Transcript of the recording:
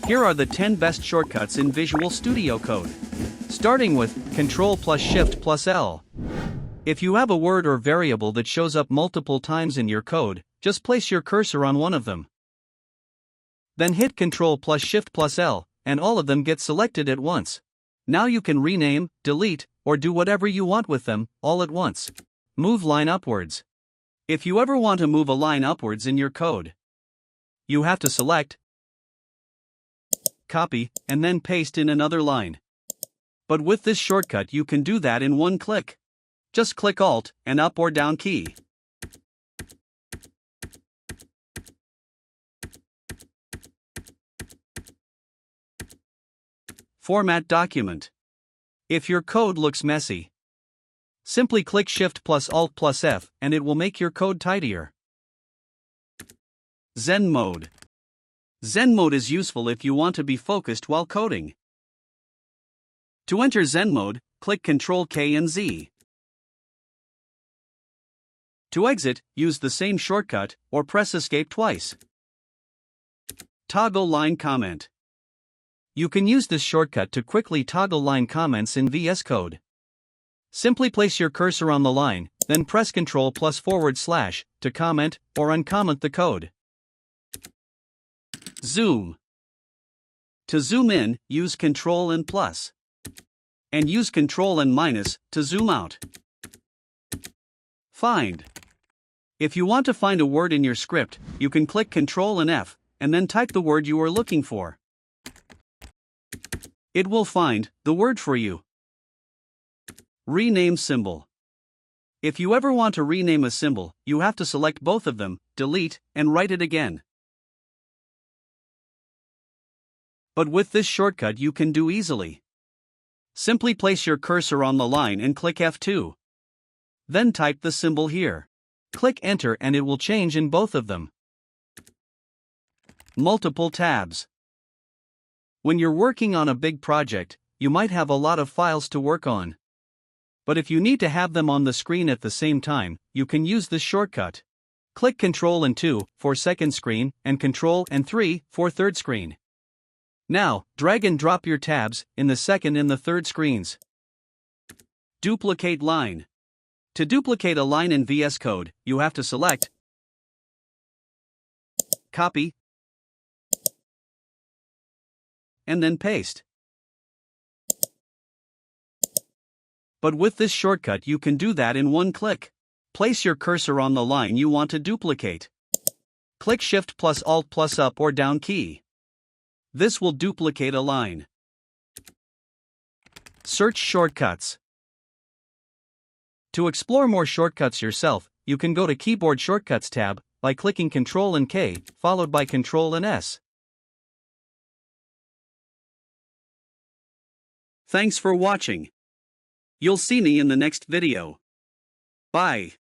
Here are the 10 best shortcuts in Visual Studio Code. Starting with Ctrl plus Shift plus L. If you have a word or variable that shows up multiple times in your code, just place your cursor on one of them. Then hit Ctrl plus Shift plus L, and all of them get selected at once. Now you can rename, delete, or do whatever you want with them, all at once. Move line upwards. If you ever want to move a line upwards in your code, you have to select, copy, and then paste in another line. But with this shortcut you can do that in one click. Just click Alt and up or down key. Format document. If your code looks messy, simply click Shift plus Alt plus F and it will make your code tidier. Zen Mode. Zen Mode is useful if you want to be focused while coding. To enter Zen Mode, click Ctrl K and Z. To exit, use the same shortcut, or press Escape twice. Toggle line comment. You can use this shortcut to quickly toggle line comments in VS Code. Simply place your cursor on the line, then press Ctrl plus / to comment or uncomment the code. Zoom. To zoom in, use Ctrl and plus. And use Ctrl and minus to zoom out. Find. If you want to find a word in your script, you can click Ctrl and F, and then type the word you are looking for. It will find the word for you. Rename symbol. If you ever want to rename a symbol, you have to select both of them, delete, and write it again. But with this shortcut you can do easily. Simply place your cursor on the line and click F2. Then type the symbol here. Click Enter and it will change in both of them. Multiple tabs. When you're working on a big project, you might have a lot of files to work on. But if you need to have them on the screen at the same time, you can use this shortcut. Click Ctrl and 2 for second screen and Ctrl and 3 for third screen. Now, drag and drop your tabs in the second and the third screens. Duplicate line. To duplicate a line in VS Code, you have to select, copy, and then paste. But with this shortcut you can do that in one click. Place your cursor on the line you want to duplicate. Click Shift plus Alt plus up or down key. This will duplicate a line. Search shortcuts. To explore more shortcuts yourself, you can go to Keyboard Shortcuts tab by clicking Ctrl and K, followed by Ctrl and S. Thanks for watching. You'll see me in the next video. Bye.